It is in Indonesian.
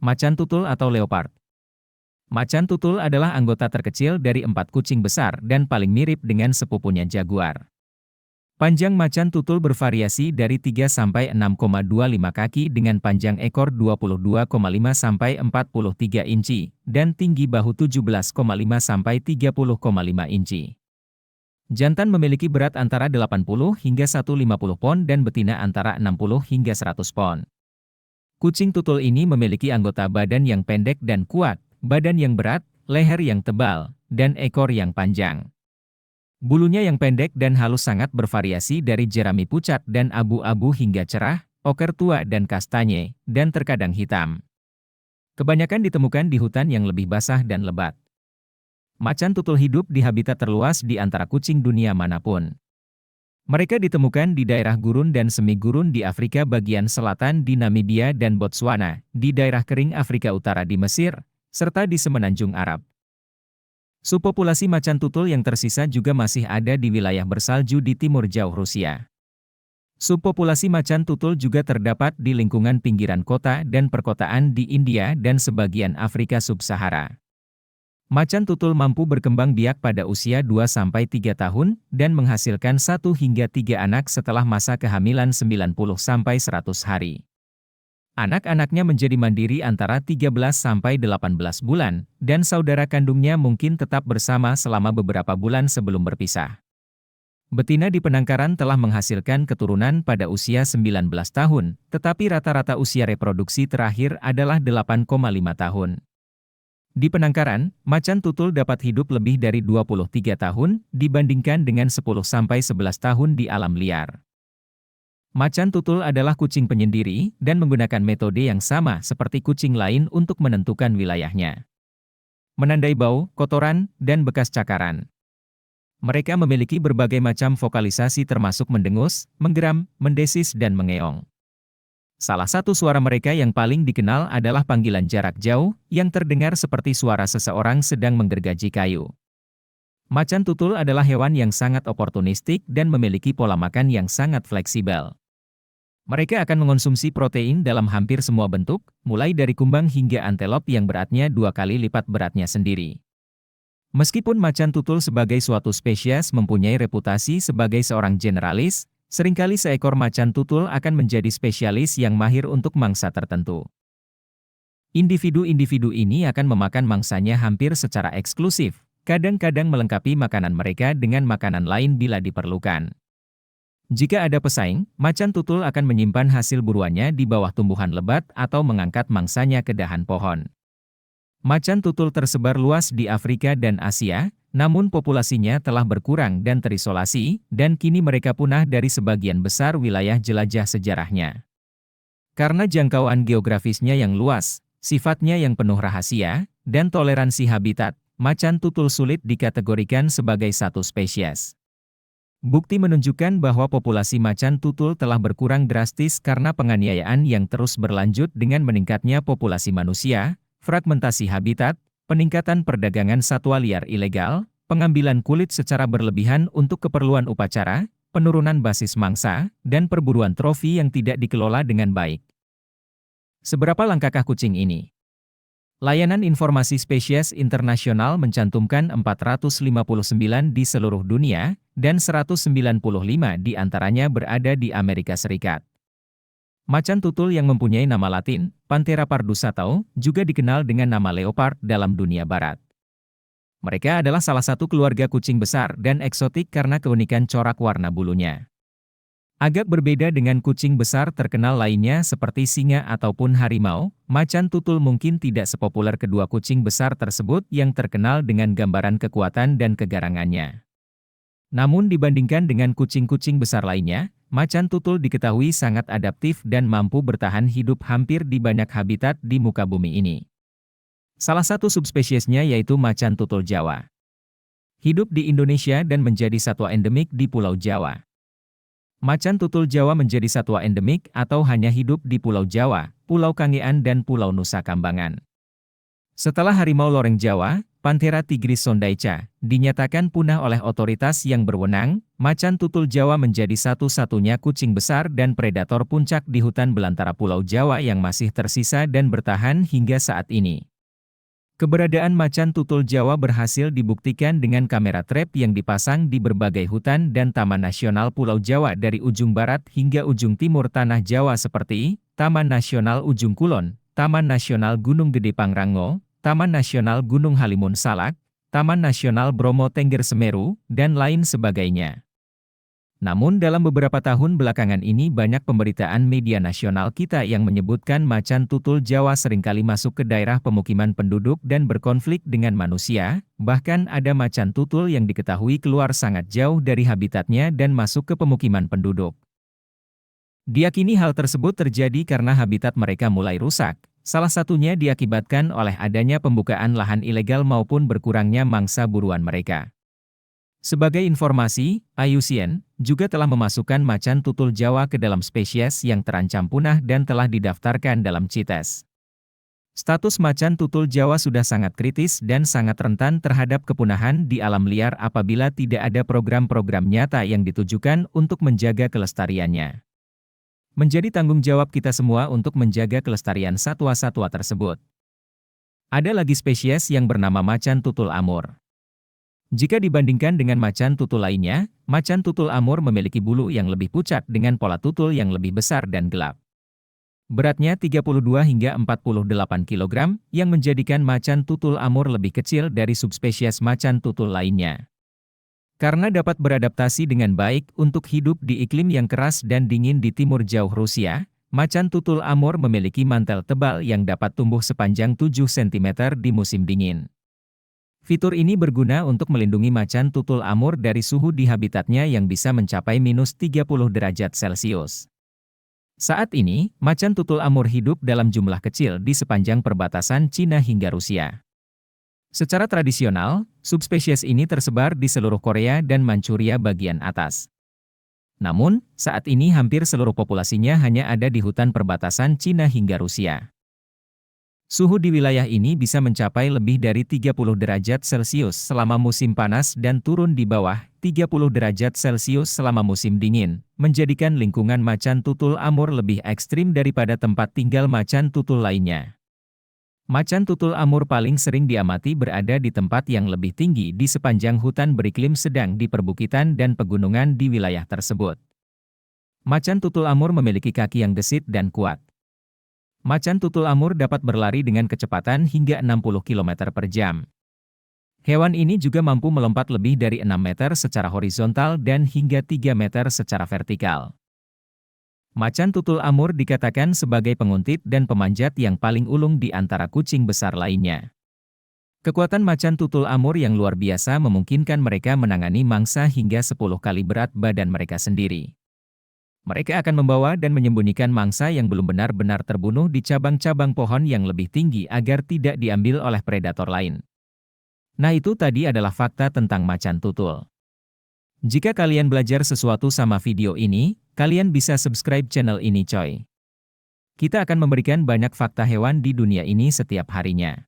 Macan tutul atau leopard. Macan tutul adalah anggota terkecil dari 4 kucing besar dan paling mirip dengan sepupunya jaguar. Panjang macan tutul bervariasi dari 3 sampai 6,25 kaki dengan panjang ekor 22,5 sampai 43 inci dan tinggi bahu 17,5 sampai 30,5 inci. Jantan memiliki berat antara 80 hingga 150 pon dan betina antara 60 hingga 100 pon. Kucing tutul ini memiliki anggota badan yang pendek dan kuat, badan yang berat, leher yang tebal, dan ekor yang panjang. Bulunya yang pendek dan halus sangat bervariasi dari jerami pucat dan abu-abu hingga cerah, oker tua dan kastanye, dan terkadang hitam. Kebanyakan ditemukan di hutan yang lebih basah dan lebat. Macan tutul hidup di habitat terluas di antara kucing dunia manapun. Mereka ditemukan di daerah gurun dan semi-gurun di Afrika bagian selatan di Namibia dan Botswana, di daerah kering Afrika Utara di Mesir, serta di Semenanjung Arab. Subpopulasi macan tutul yang tersisa juga masih ada di wilayah bersalju di timur jauh Rusia. Subpopulasi macan tutul juga terdapat di lingkungan pinggiran kota dan perkotaan di India dan sebagian Afrika Sub-Sahara. Macan tutul mampu berkembang biak pada usia 2-3 tahun dan menghasilkan 1 hingga 3 anak setelah masa kehamilan 90-100 hari. Anak-anaknya menjadi mandiri antara 13-18 bulan, dan saudara kandungnya mungkin tetap bersama selama beberapa bulan sebelum berpisah. Betina di penangkaran telah menghasilkan keturunan pada usia 19 tahun, tetapi rata-rata usia reproduksi terakhir adalah 8,5 tahun. Di penangkaran, macan tutul dapat hidup lebih dari 23 tahun, dibandingkan dengan 10-11 tahun di alam liar. Macan tutul adalah kucing penyendiri dan menggunakan metode yang sama seperti kucing lain untuk menentukan wilayahnya. Menandai bau, kotoran, dan bekas cakaran. Mereka memiliki berbagai macam vokalisasi termasuk mendengus, menggeram, mendesis, dan mengeong. Salah satu suara mereka yang paling dikenal adalah panggilan jarak jauh, yang terdengar seperti suara seseorang sedang menggergaji kayu. Macan tutul adalah hewan yang sangat oportunistik dan memiliki pola makan yang sangat fleksibel. Mereka akan mengonsumsi protein dalam hampir semua bentuk, mulai dari kumbang hingga antelop yang beratnya 2 kali lipat beratnya sendiri. Meskipun macan tutul sebagai suatu spesies mempunyai reputasi sebagai seorang generalis, seringkali seekor macan tutul akan menjadi spesialis yang mahir untuk mangsa tertentu. Individu-individu ini akan memakan mangsanya hampir secara eksklusif, kadang-kadang melengkapi makanan mereka dengan makanan lain bila diperlukan. Jika ada pesaing, macan tutul akan menyimpan hasil buruannya di bawah tumbuhan lebat atau mengangkat mangsanya ke dahan pohon. Macan tutul tersebar luas di Afrika dan Asia, namun populasinya telah berkurang dan terisolasi, dan kini mereka punah dari sebagian besar wilayah jelajah sejarahnya. Karena jangkauan geografisnya yang luas, sifatnya yang penuh rahasia, dan toleransi habitat, macan tutul sulit dikategorikan sebagai satu spesies. Bukti menunjukkan bahwa populasi macan tutul telah berkurang drastis karena penganiayaan yang terus berlanjut dengan meningkatnya populasi manusia, fragmentasi habitat, peningkatan perdagangan satwa liar ilegal, pengambilan kulit secara berlebihan untuk keperluan upacara, penurunan basis mangsa, dan perburuan trofi yang tidak dikelola dengan baik. Seberapa langkakah kucing ini? Layanan Informasi Spesies Internasional mencantumkan 459 di seluruh dunia, dan 195 di antaranya berada di Amerika Serikat. Macan tutul yang mempunyai nama latin, Panthera pardusatau, juga dikenal dengan nama leopard dalam dunia barat. Mereka adalah salah satu keluarga kucing besar dan eksotik karena keunikan corak warna bulunya. Agak berbeda dengan kucing besar terkenal lainnya seperti singa ataupun harimau, macan tutul mungkin tidak sepopuler kedua kucing besar tersebut yang terkenal dengan gambaran kekuatan dan kegarangannya. Namun dibandingkan dengan kucing-kucing besar lainnya, macan tutul diketahui sangat adaptif dan mampu bertahan hidup hampir di banyak habitat di muka bumi ini. Salah satu subspesiesnya yaitu macan tutul Jawa. Hidup di Indonesia dan menjadi satwa endemik di Pulau Jawa. Macan tutul Jawa menjadi satwa endemik atau hanya hidup di Pulau Jawa, Pulau Kangean dan Pulau Nusa Kambangan. Setelah harimau loreng Jawa, Panthera tigris sondaica, dinyatakan punah oleh otoritas yang berwenang. Macan tutul Jawa menjadi satu-satunya kucing besar dan predator puncak di hutan belantara Pulau Jawa yang masih tersisa dan bertahan hingga saat ini. Keberadaan macan tutul Jawa berhasil dibuktikan dengan kamera trap yang dipasang di berbagai hutan dan taman nasional Pulau Jawa dari ujung barat hingga ujung timur tanah Jawa seperti Taman Nasional Ujung Kulon, Taman Nasional Gunung Gede Pangrango, Taman Nasional Gunung Halimun Salak, Taman Nasional Bromo Tengger Semeru, dan lain sebagainya. Namun dalam beberapa tahun belakangan ini banyak pemberitaan media nasional kita yang menyebutkan macan tutul Jawa seringkali masuk ke daerah pemukiman penduduk dan berkonflik dengan manusia, bahkan ada macan tutul yang diketahui keluar sangat jauh dari habitatnya dan masuk ke pemukiman penduduk. Diyakini hal tersebut terjadi karena habitat mereka mulai rusak. Salah satunya diakibatkan oleh adanya pembukaan lahan ilegal maupun berkurangnya mangsa buruan mereka. Sebagai informasi, IUCN juga telah memasukkan macan tutul Jawa ke dalam spesies yang terancam punah dan telah didaftarkan dalam CITES. Status macan tutul Jawa sudah sangat kritis dan sangat rentan terhadap kepunahan di alam liar apabila tidak ada program-program nyata yang ditujukan untuk menjaga kelestariannya. Menjadi tanggung jawab kita semua untuk menjaga kelestarian satwa-satwa tersebut. Ada lagi spesies yang bernama macan tutul Amur. Jika dibandingkan dengan macan tutul lainnya, macan tutul Amur memiliki bulu yang lebih pucat dengan pola tutul yang lebih besar dan gelap. Beratnya 32 hingga 48 kg, yang menjadikan macan tutul Amur lebih kecil dari subspesies macan tutul lainnya. Karena dapat beradaptasi dengan baik untuk hidup di iklim yang keras dan dingin di timur jauh Rusia, macan tutul Amur memiliki mantel tebal yang dapat tumbuh sepanjang 7 cm di musim dingin. Fitur ini berguna untuk melindungi macan tutul Amur dari suhu di habitatnya yang bisa mencapai minus 30 derajat Celcius. Saat ini, macan tutul Amur hidup dalam jumlah kecil di sepanjang perbatasan Cina hingga Rusia. Secara tradisional, subspesies ini tersebar di seluruh Korea dan Manchuria bagian atas. Namun, saat ini hampir seluruh populasinya hanya ada di hutan perbatasan Cina hingga Rusia. Suhu di wilayah ini bisa mencapai lebih dari 30 derajat Celcius selama musim panas dan turun di bawah 30 derajat Celcius selama musim dingin, menjadikan lingkungan macan tutul Amur lebih ekstrim daripada tempat tinggal macan tutul lainnya. Macan tutul Amur paling sering diamati berada di tempat yang lebih tinggi di sepanjang hutan beriklim sedang di perbukitan dan pegunungan di wilayah tersebut. Macan tutul Amur memiliki kaki yang gesit dan kuat. Macan tutul Amur dapat berlari dengan kecepatan hingga 60 km per jam. Hewan ini juga mampu melompat lebih dari 6 meter secara horizontal dan hingga 3 meter secara vertikal. Macan tutul Amur dikatakan sebagai penguntit dan pemanjat yang paling ulung di antara kucing besar lainnya. Kekuatan macan tutul Amur yang luar biasa memungkinkan mereka menangani mangsa hingga 10 kali berat badan mereka sendiri. Mereka akan membawa dan menyembunyikan mangsa yang belum benar-benar terbunuh di cabang-cabang pohon yang lebih tinggi agar tidak diambil oleh predator lain. Nah, itu tadi adalah fakta tentang macan tutul. Jika kalian belajar sesuatu sama video ini, kalian bisa subscribe channel ini coy. Kita akan memberikan banyak fakta hewan di dunia ini setiap harinya.